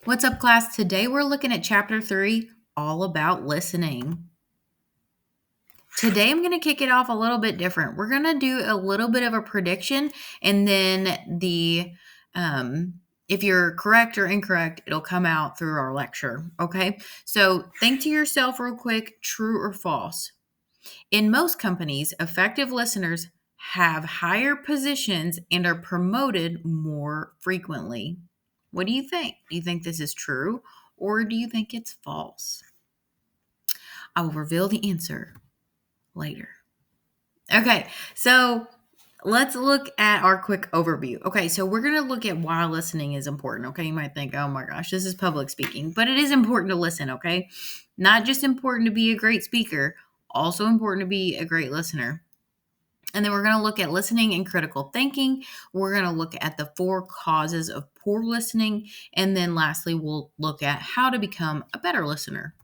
What's up, class? Today we're looking at chapter 3, all about listening. Today I'm going to kick it off a little bit different. We're going to do a little bit of a prediction, and then if you're correct or incorrect, it'll come out through our lecture. Okay, so think to yourself real quick, true or false. In most companies, effective listeners have higher positions and are promoted more frequently. What do you think? Do you think this is true or do you think it's false? I will reveal the answer later. Okay, so let's look at our quick overview. Okay, so we're going to look at why listening is important. Okay, you might think, oh my gosh, this is public speaking, but it is important to listen. Okay, not just important to be a great speaker, also important to be a great listener. And then we're going to look at listening and critical thinking. We're going to look at the 4 causes of poor listening. And then lastly, we'll look at how to become a better listener.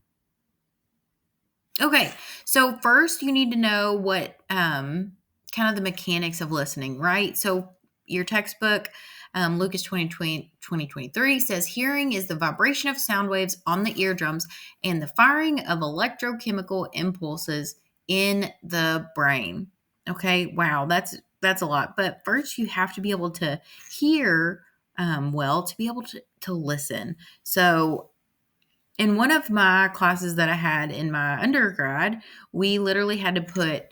Okay, so first you need to know what kind of the mechanics of listening, right? So your textbook, Lucas 2023 says hearing is the vibration of sound waves on the eardrums and the firing of electrochemical impulses in the brain. Okay, wow, that's a lot. But first you have to be able to hear well to be able to listen. So in one of my classes that I had in my undergrad, we literally had to put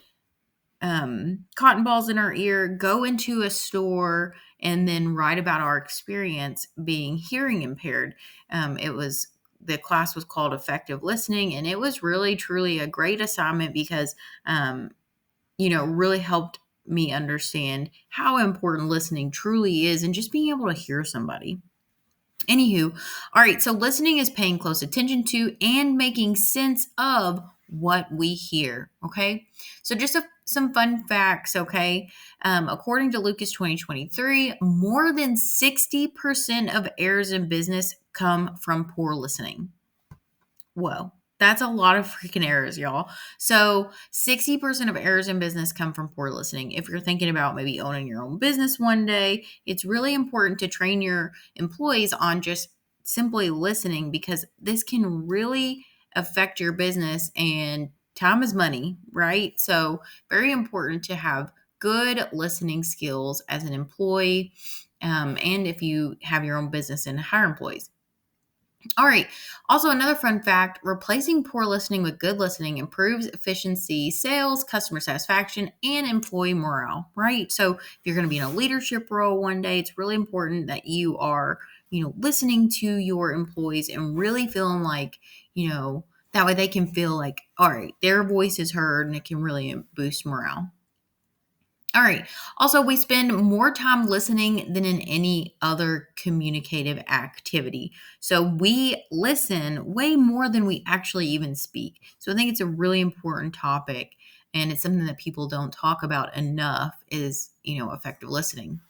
cotton balls in our ear, go into a store, and then write about our experience being hearing impaired. The class was called Effective Listening, and it was really, truly a great assignment because, really helped me understand how important listening truly is and just being able to hear somebody. Anywho, all right, so listening is paying close attention to and making sense of what we hear. Okay, so just some fun facts. Okay, according to Lucas 2023, more than 60% of errors in business come from poor listening. Whoa. That's a lot of freaking errors, y'all. So 60% of errors in business come from poor listening. If you're thinking about maybe owning your own business one day, it's really important to train your employees on just simply listening because this can really affect your business, and time is money, right? So very important to have good listening skills as an employee, and if you have your own business and hire employees. All right. Also, another fun fact, replacing poor listening with good listening improves efficiency, sales, customer satisfaction, and employee morale, right? So, if you're going to be in a leadership role one day, it's really important that you are, listening to your employees and really feeling like, that way they can feel like, all right, their voice is heard and it can really boost morale. All right. Also, we spend more time listening than in any other communicative activity. So we listen way more than we actually even speak. So I think it's a really important topic, and it's something that people don't talk about enough is, effective listening.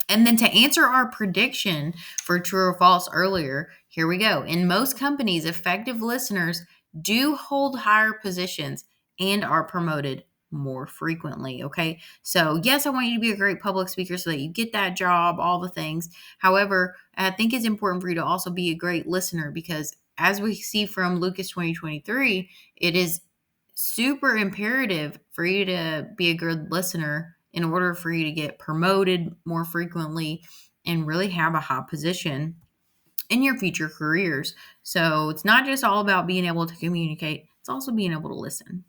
And then to answer our prediction for true or false earlier, here we go. In most companies, effective listeners do hold higher positions and are promoted more frequently. Okay. So, yes, I want you to be a great public speaker so that you get that job, all the things. However, I think it's important for you to also be a great listener because, as we see from Lucas 2023, it is super imperative for you to be a good listener in order for you to get promoted more frequently and really have a high position in your future careers. So it's not just all about being able to communicate, it's also being able to listen.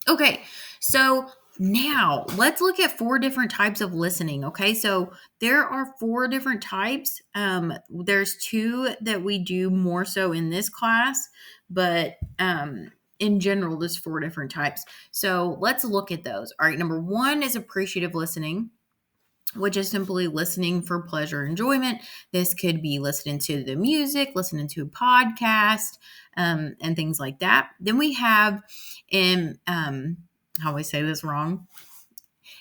Okay, so now let's look at 4 different types of listening. Okay, so there are 4 different types. There's 2 that we do more so in this class, but in general, there's 4 different types. So let's look at those. All right, number 1 is appreciative listening, which is simply listening for pleasure, enjoyment. This could be listening to the music, listening to a podcast, and things like that. Then we have, how do I say this wrong?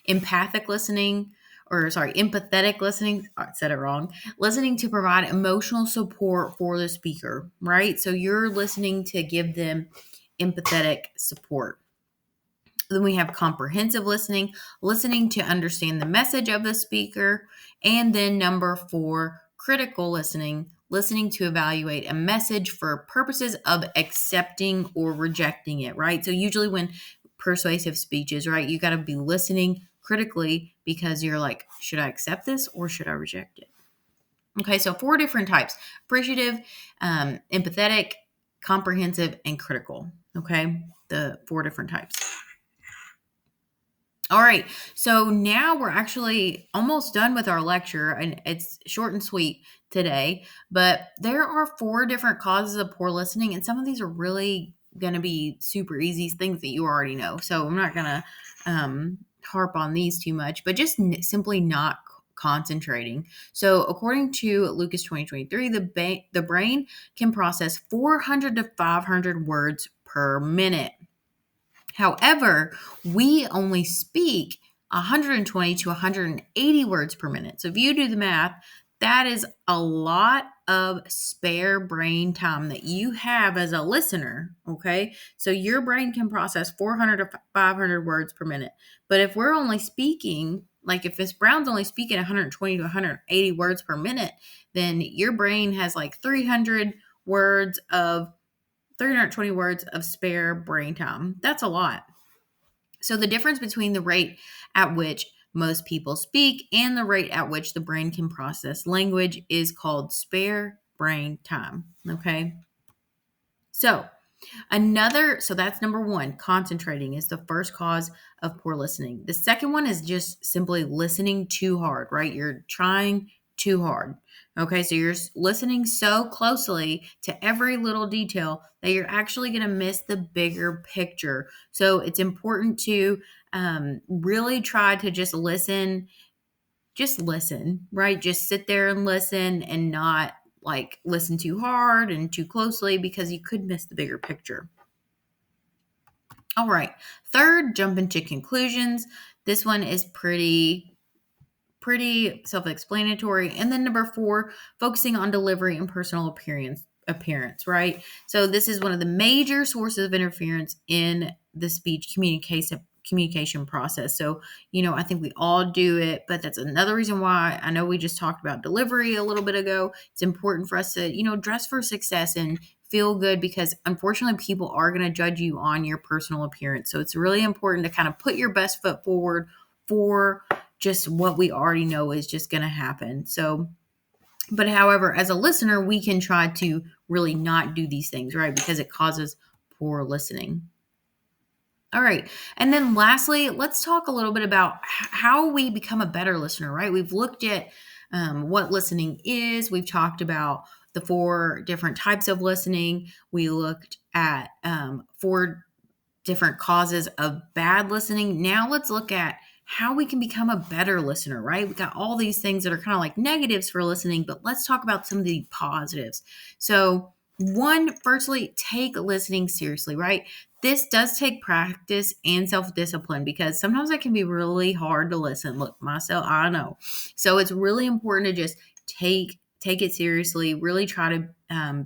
Empathic listening, empathetic listening. I said it wrong. Listening to provide emotional support for the speaker, right? So you're listening to give them empathetic support. Then we have comprehensive listening, listening to understand the message of the speaker. And then number 4, critical listening, listening to evaluate a message for purposes of accepting or rejecting it, right? So usually when persuasive speeches, right, you got to be listening critically because you're like, should I accept this or should I reject it? Okay, so 4 different types: appreciative, empathetic, comprehensive, and critical. Okay, the 4 different types. All right, so now we're actually almost done with our lecture, and it's short and sweet today, but there are 4 different causes of poor listening, and some of these are really going to be super easy things that you already know. So I'm not going to harp on these too much, but just simply not concentrating. So according to Lucas 2023, the brain can process 400 to 500 words per minute. However, we only speak 120 to 180 words per minute. So if you do the math, that is a lot of spare brain time that you have as a listener, okay? So your brain can process 400 to 500 words per minute. But if we're only speaking, like if Miss Brown's only speaking 120 to 180 words per minute, then your brain has like 320 words of spare brain time. That's a lot. So the difference between the rate at which most people speak and the rate at which the brain can process language is called spare brain time. Okay. So that's number 1. Concentrating is the first cause of poor listening. The second one is just simply listening too hard, right? You're trying too hard. Okay, so you're listening so closely to every little detail that you're actually going to miss the bigger picture. So it's important to really try to just listen, right? Just sit there and listen and not like listen too hard and too closely because you could miss the bigger picture. All right. Third, jump into conclusions. This one is pretty self-explanatory. And then number 4, focusing on delivery and personal appearance, right? So this is one of the major sources of interference in the speech communication process. So, I think we all do it, but that's another reason why I know we just talked about delivery a little bit ago. It's important for us to, dress for success and feel good because unfortunately people are going to judge you on your personal appearance. So it's really important to kind of put your best foot forward for just what we already know is just going to happen. So, but however, as a listener, we can try to really not do these things, right? Because it causes poor listening. All right. And then lastly, let's talk a little bit about how we become a better listener, right? We've looked at what listening is. We've talked about the 4 different types of listening. We looked at 4 different causes of bad listening. Now let's look at how we can become a better listener, right? We got all these things that are kind of like negatives for listening, but let's talk about some of the positives. So, firstly, take listening seriously, right? This does take practice and self-discipline because sometimes it can be really hard to listen. Look, myself, I know. So it's really important to just take it seriously, really try to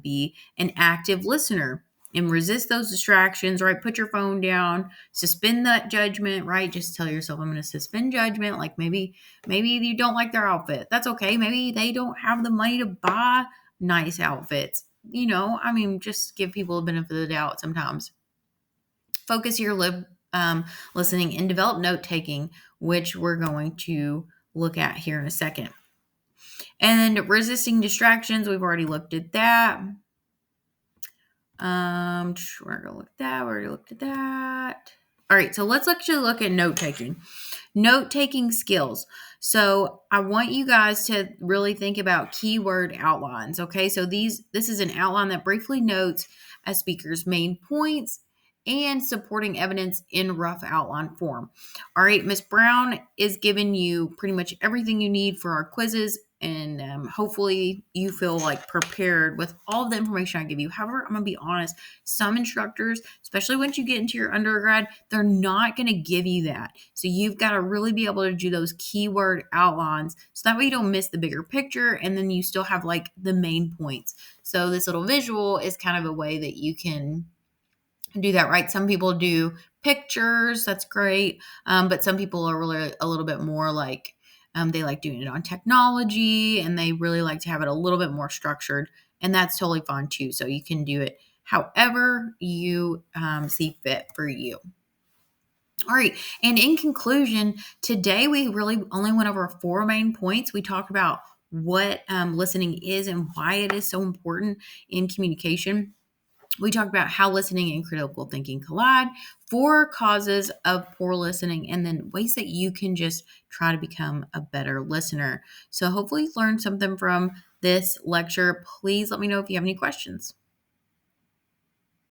be an active listener and resist those distractions, right? Put your phone down, suspend that judgment, right? Just tell yourself, I'm going to suspend judgment. Like maybe you don't like their outfit. That's okay. Maybe they don't have the money to buy nice outfits. Just give people a benefit of the doubt sometimes. Focus your listening and develop note taking, which we're going to look at here in a second. And resisting distractions, we've already looked at that. We're gonna look at that. We already looked at that. All right, so let's actually look at note taking. Note taking skills. So I want you guys to really think about keyword outlines. Okay, so this is an outline that briefly notes a speaker's main points and supporting evidence in rough outline form. All right, Miss Brown is giving you pretty much everything you need for our quizzes, and hopefully you feel like prepared with all of the information I give you. However, I'm going to be honest, some instructors, especially once you get into your undergrad, they're not going to give you that. So you've got to really be able to do those keyword outlines so that way you don't miss the bigger picture and then you still have like the main points. So this little visual is kind of a way that you can do that, right? Some people do pictures. That's great. But some people are really a little bit more like, they like doing it on technology and they really like to have it a little bit more structured. And that's totally fine too. So you can do it however you see fit for you. All right. And in conclusion, today we really only went over 4 main points. We talked about what listening is and why it is so important in communication. We talked about how listening and critical thinking collide, 4 causes of poor listening, and then ways that you can just try to become a better listener. So hopefully you learned something from this lecture. Please let me know if you have any questions.